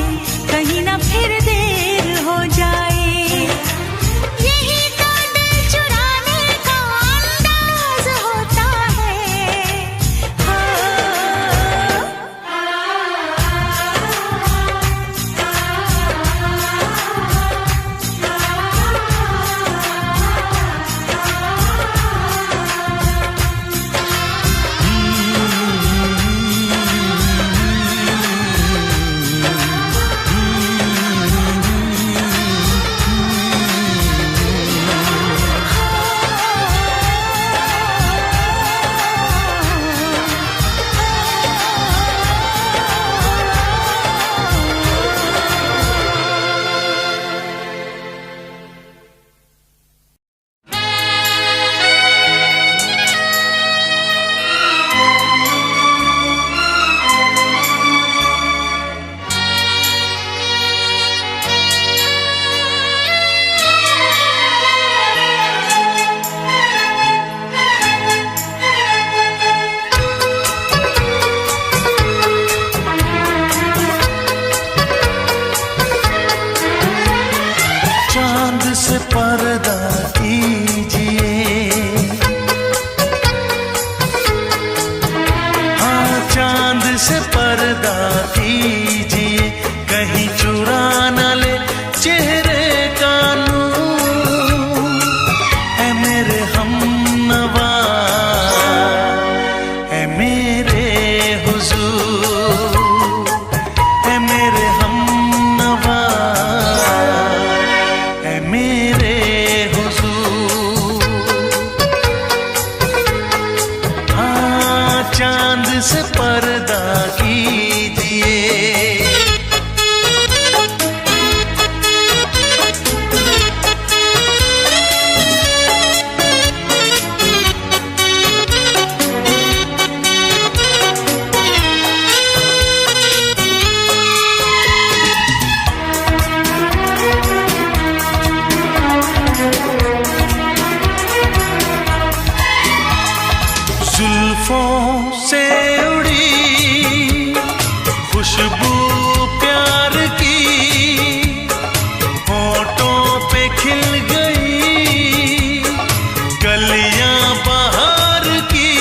कहीं ना फिर देर हो जाए। यही तो दिल चुराने का अंदाज होता है। से पर्दा कीजिए, हाँ चांद से पर्दा कीजिए, कहीं चुरा न ले चेहरे का नूर। ऐ मेरे हमनवा, ऐ मेरे हुजूर, ऐ मेरे हमनवा, मेरे हुजूर। हाँ चांद से पर्दा कीजिए। जुल्फों से उड़ी खुशबू प्यार की, होठों पे खिल गई कलियां बहार की,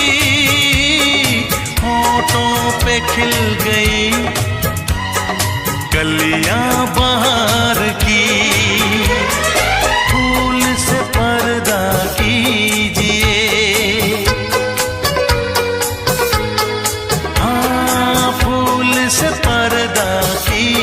होठों पे खिल गई कलियां बहार की। फूल से पर्दा कीजिए, से पर्दा की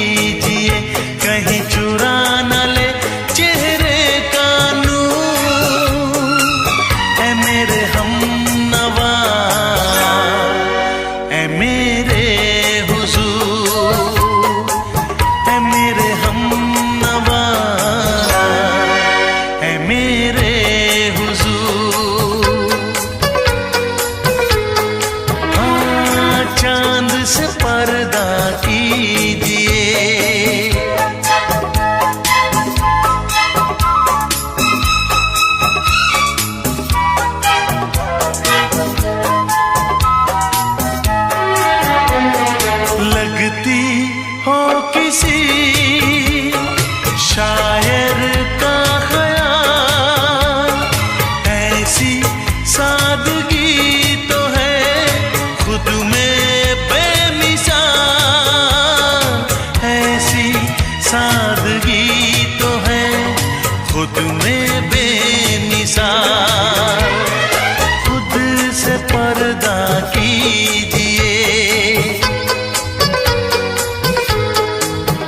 सादगी तो है खुद में बेमिसाल। खुद से पर्दा कीजिए,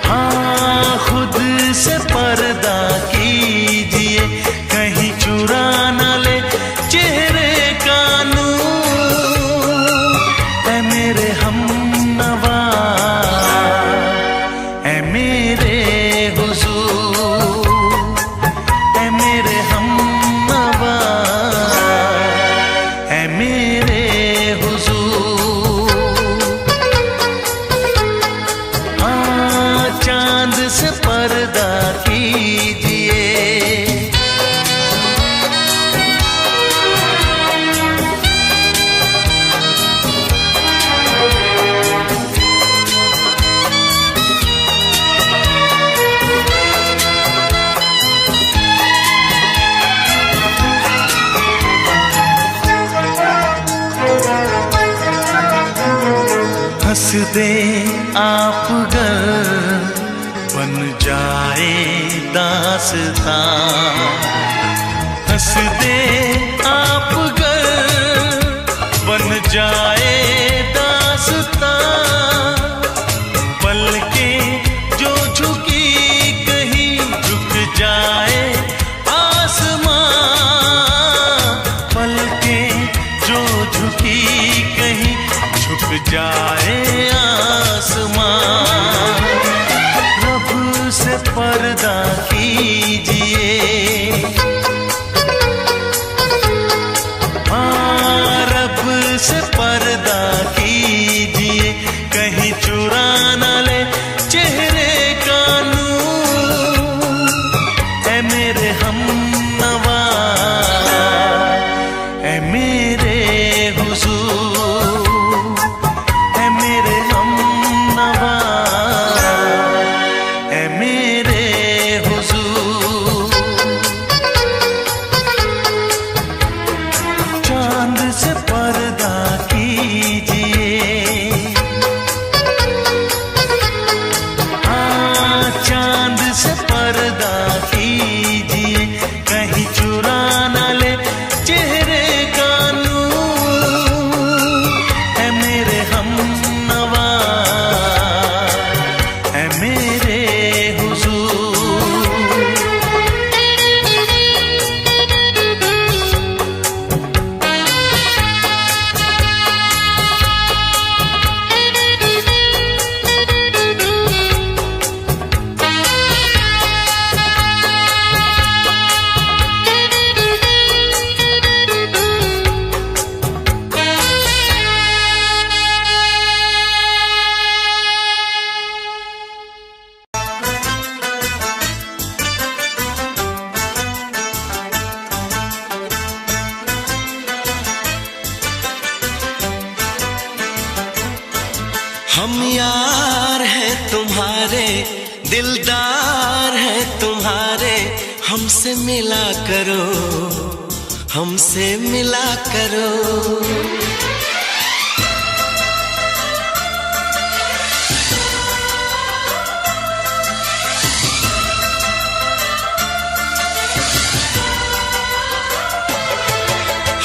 हाँ खुद से पर्दा कीजिए, कहीं चुरा न ले चेहरे का नूर। ऐ मेरे हमनवा, ऐ मेरे हुजूर, ऐ मेरे हमनवा, ऐ मेरे हुजूर। हाँ चांद से पर्दा कीजिए। हंस दे आप गर बन जाए दास्तां। हंस दे आप गर बन जाए दास्तां। पलकें जो झुकी कहीं झुक जाए आसमां। पलकें जो झुकी कहीं झुक जाए आसमां। रब से पर्दा कीजिए, हाँ रब से पर्दा कीजिए, कहीं चुरा न ले चेहरे का नूर। ऐ मेरे हमनवा, ऐ मेरे हुजूर, ऐ मेरे हमनवा, ऐ मेरे हुजूर। चांद से पर्दा कीजिए, हाँ चांद से पर्दा कीजिए, कहीं चुरा न ले चेहरे का नूर। ऐ मेरे हमनवा, ऐ मेरे हुजूर। हम यार हैं तुम्हारे, दिलदार हैं तुम्हारे, हमसे मिला करो, हमसे मिला करो।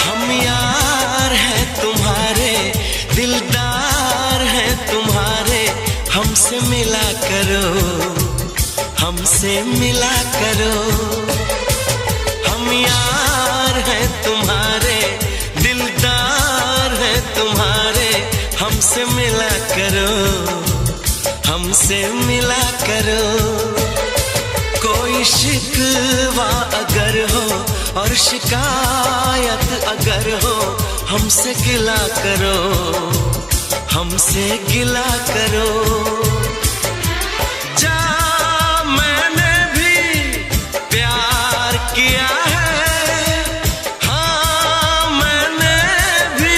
हम यार हैं तुम्हारे, दिलदार हैं तुम्हारे, हमसे मिला करो, हमसे मिला करो। हम यार हैं तुम्हारे, दिलदार हैं तुम्हारे, हमसे मिला करो, हमसे मिला करो। कोई शिकवा अगर हो और शिकायत अगर हो, हमसे गिला करो, हमसे गिला करो। जा मैंने भी प्यार किया है, हाँ मैंने भी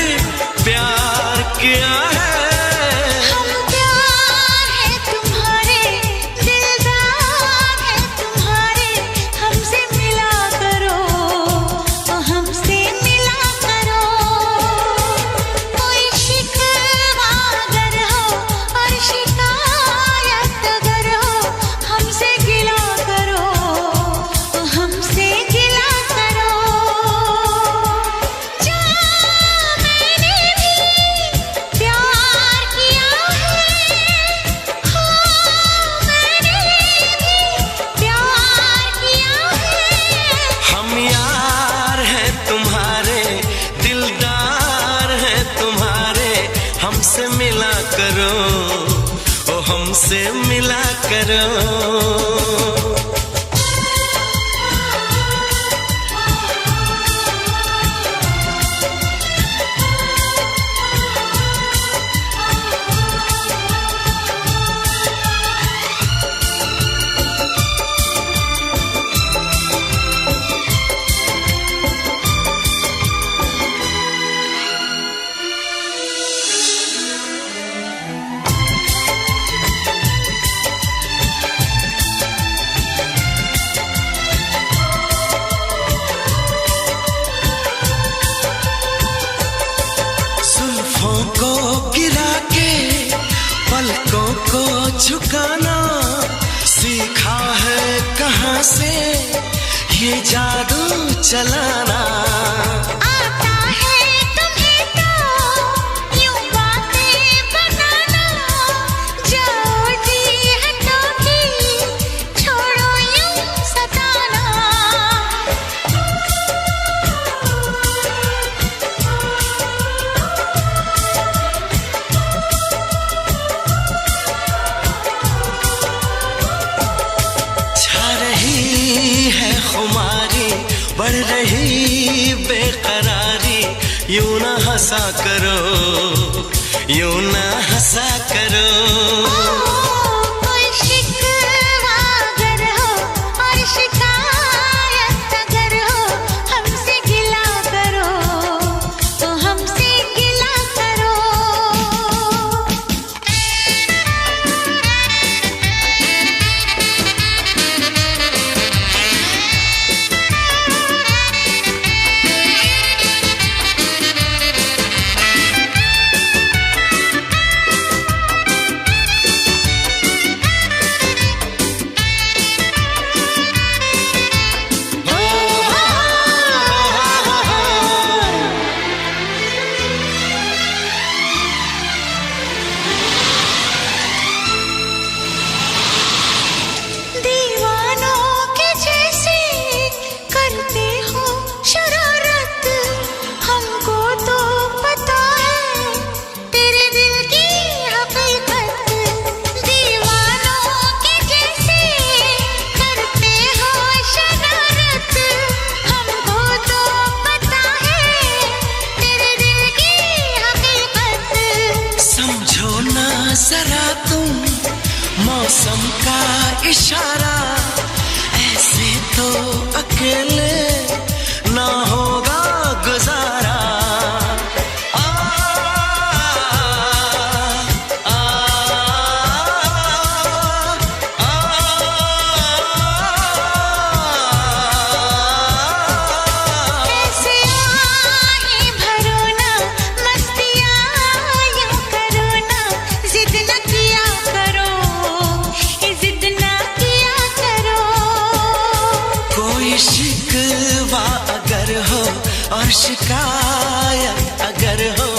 प्यार किया है। हम प्यार है तुम्हारे, दिलदार है तुम्हारे, हमसे मिला करो, हमसे मिला करो। कोई शिकवा अगर हो और शिकायत हमसे मिला करो। को गिरा के पलकों को झुकाना सीखा है कहाँ से ये जादू चलाना। आता है तुम्हें तो यूं बातें बनाना, जाओ जी हटो की छोड़ो यूं सताना। खुमारी बढ़ रही बेकरारी, यूं ना हंसा करो, यूं ना हंसा करो। कोई शिकवा अगर हो और शिकायत अगर हो, हमसे गिला करो तो हमसे गिला करो। जरा तुम मौसम का इशारा, ऐसे तो अकेले ना होगा गुजारा। शिकवा अगर हो और शिकायत अगर हो,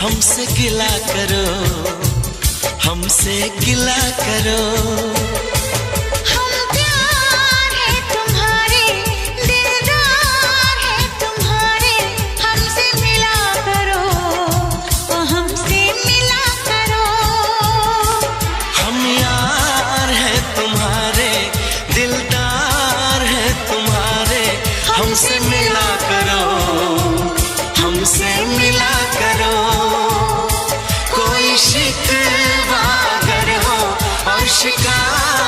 हमसे गिला करो, हमसे गिला करो। हम प्यार है तुम्हारे, दिलदार है तुम्हारे, हमसे मिला करो ओ हमसे मिला करो। हम यार है तुम्हारे, दिलदार है तुम्हारे, हमसे मिला करो, हमसे मिला करो। कोई शिकवा अगर हो और शिकायत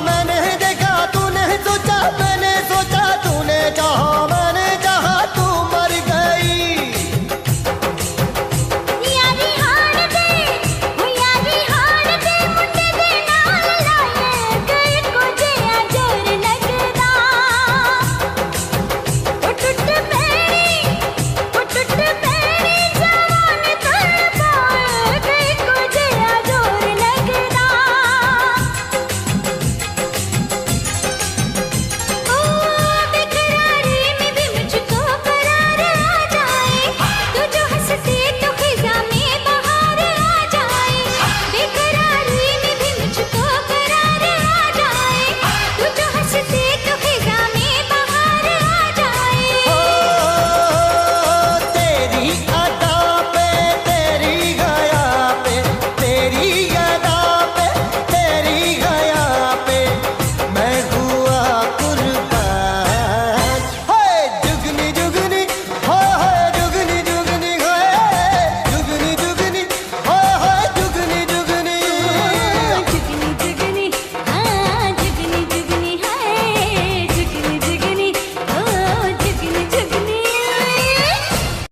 मैंने